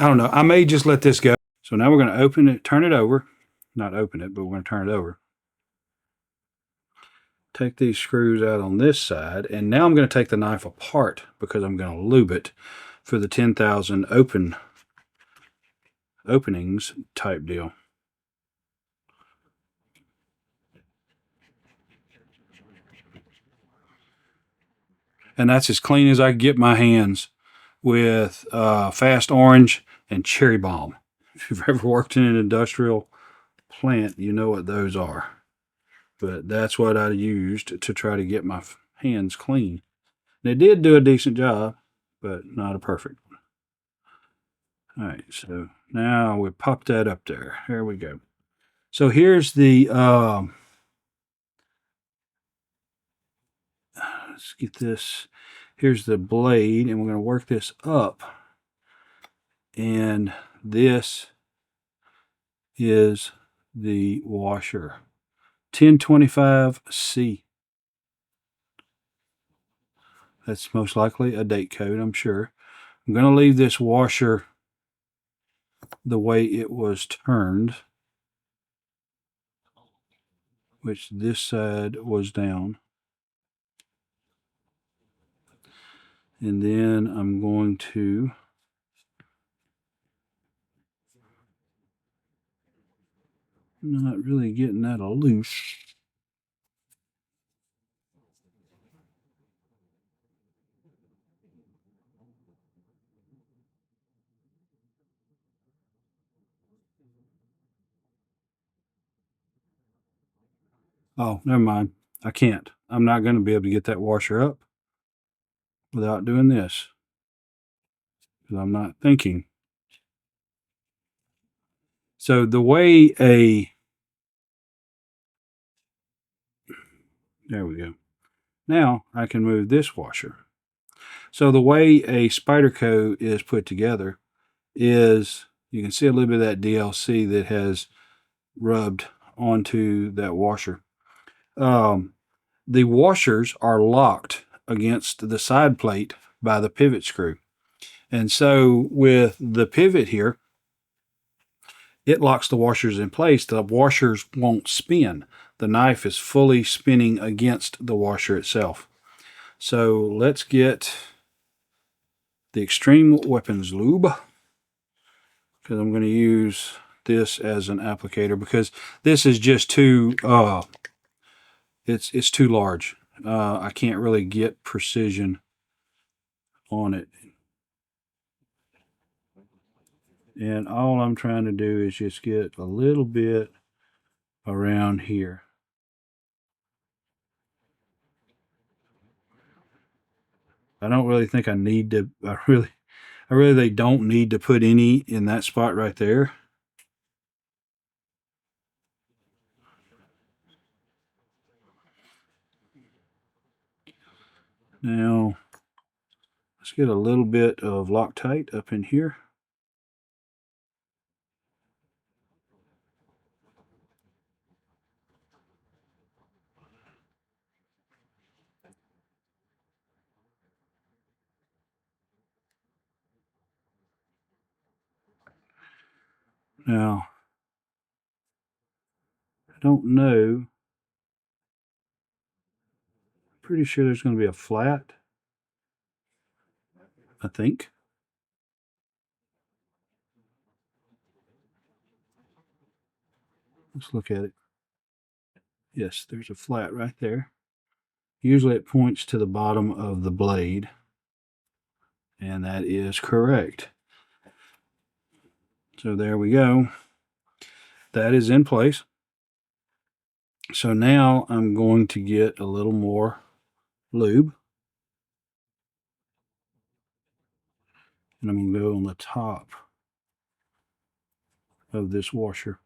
I don't know. I may just let this go. So now we're going to open it, turn it over. Not open it, but we're going to turn it over. Take these screws out on this side. And now I'm going to take the knife apart because I'm going to lube it for the 10,000 openings type deal. And that's as clean as I can get my hands with Fast Orange and Cherry Bomb. If you've ever worked in an industrial plant, you know what those are. But that's what I used to try to get my hands clean. And it did do a decent job, but not a perfect one. All right, so now we pop that up there. There we go. So here's the, let's get this, here's the blade, and we're going to work this up. And this is the washer. 1025C. That's most likely a date code, I'm sure. I'm going to leave this washer the way it was turned, which this side was down. And then I'm going to not really getting that loose. Oh, never mind. I can't. I'm not going to be able to get that washer up without doing this, because I'm not thinking. So the way there we go. Now I can move this washer. So the way a Spyderco is put together is, you can see a little bit of that DLC that has rubbed onto that washer. The washers are locked against the side plate by the pivot screw. And so with the pivot here, it locks the washers in place. The washers won't spin. The knife is fully spinning against the washer itself. So let's get the Extreme Weapons Lube, because I'm going to use this as an applicator, because this is just too it's too large. I can't really get precision on it, and all I'm trying to do is just get a little bit around here. I don't really think I need to. I really don't need to put any in that spot right there. Now, let's get a little bit of Loctite up in here. Now, I don't know. Pretty sure there's going to be a flat, I think. Let's look at it. Yes, there's a flat right there. Usually it points to the bottom of the blade, and that is correct. So there we go. That is in place. So now I'm going to get a little more lube, and I'm going to go on the top of this washer.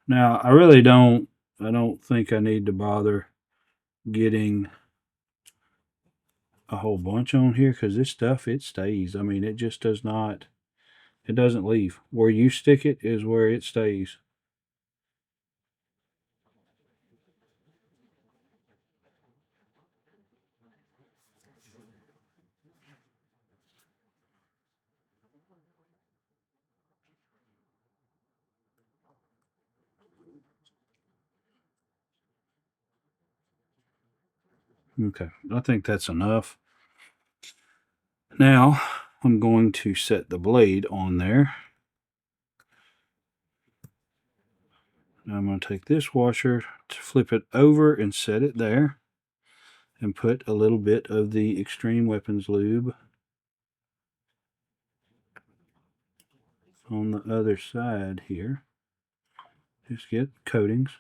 Now, I don't think I need to bother getting a whole bunch on here, because this stuff, it stays. I mean, it just does not, it doesn't leave. Where you stick it is where it stays. Okay, I think that's enough. Now I'm going to set the blade on there. Now I'm going to take this washer to flip it over and set it there, and put a little bit of the Extreme Weapons lube on the other side here. Just get coatings.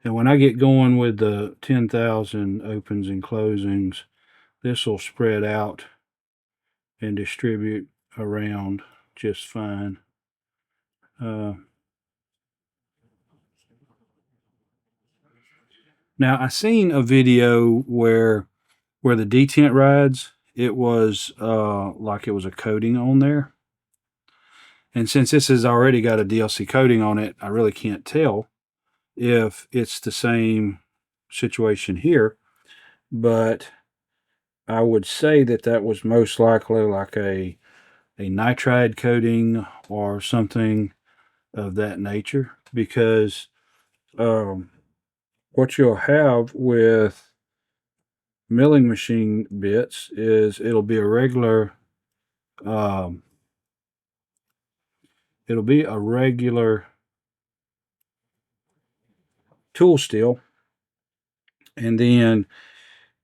And when I get going with the 10,000 opens and closings, this will spread out and distribute around just fine. Now I seen a video where the detent rides, it was like it was a coating on there. And since this has already got a DLC coating on it, I really can't tell if it's the same situation here. But I would say that that was most likely like a nitride coating or something of that nature, because what you'll have with milling machine bits is it'll be a regular tool steel, and then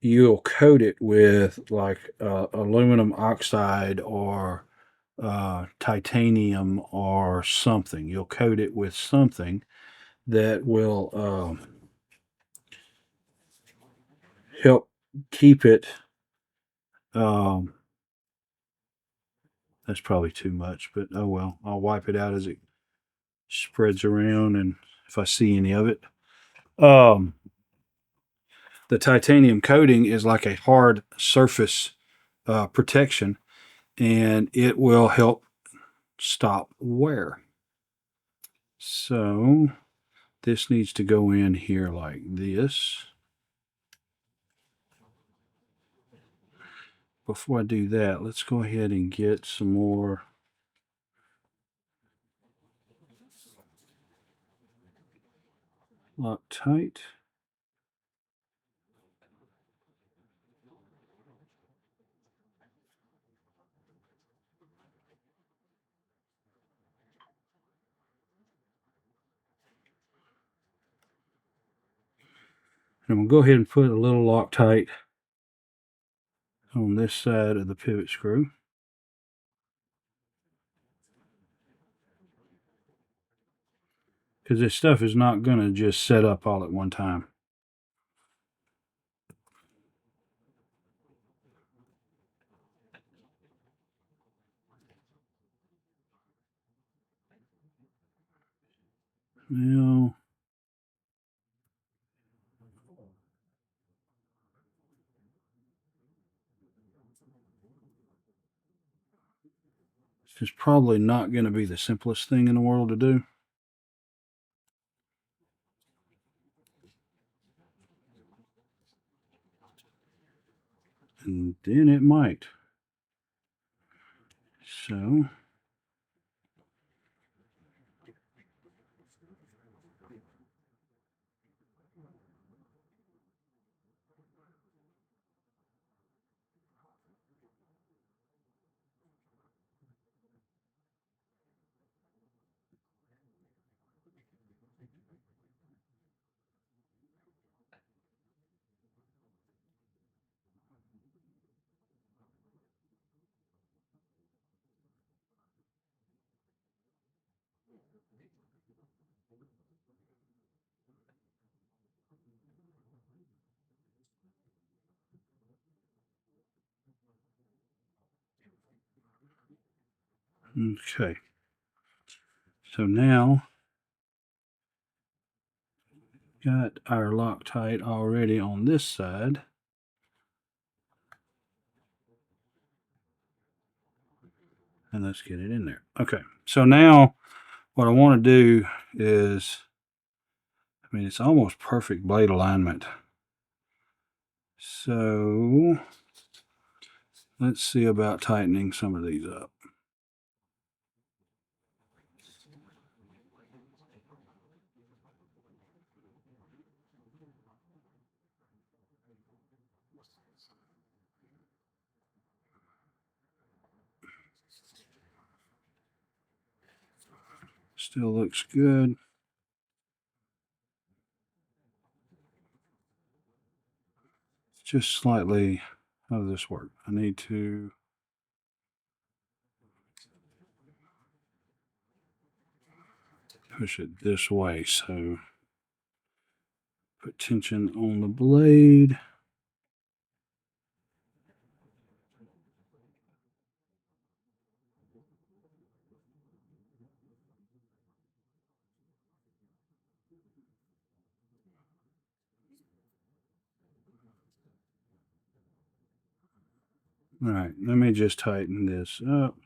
you'll coat it with like aluminum oxide or titanium or something. You'll coat it with something that will help keep it. That's probably too much, but oh well. I'll wipe it out as it spreads around, and if I see any of it. The titanium coating is like a hard surface protection, and it will help stop wear. So this needs to go in here like this. Before I do that, let's go ahead and get some more Loctite. And we'll go ahead and put a little Loctite on this side of the pivot screw. Because this stuff is not going to just set up all at one time. Now, this is probably not going to be the simplest thing in the world to do. And then it might. So okay. So now got our Loctite already on this side. And let's get it in there. Okay. So now what I want to do is, I mean, it's almost perfect blade alignment. So let's see about tightening some of these up. Still looks good. Just slightly, how does this work? I need to push it this way, so put tension on the blade. All right, let me just tighten this up.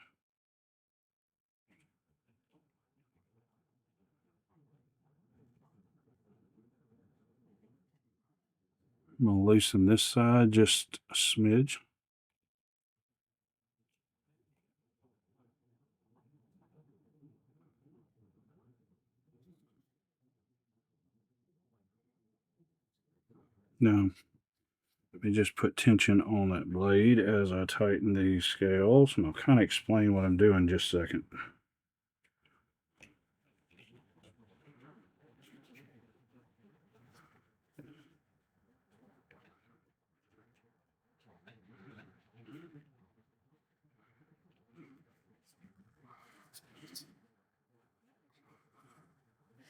I'm going to loosen this side just a smidge. Now, let me just put tension on that blade as I tighten these scales, and I'll kind of explain what I'm doing in just a second.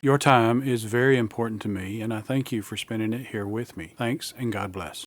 Your time is very important to me, and I thank you for spending it here with me. Thanks, and God bless.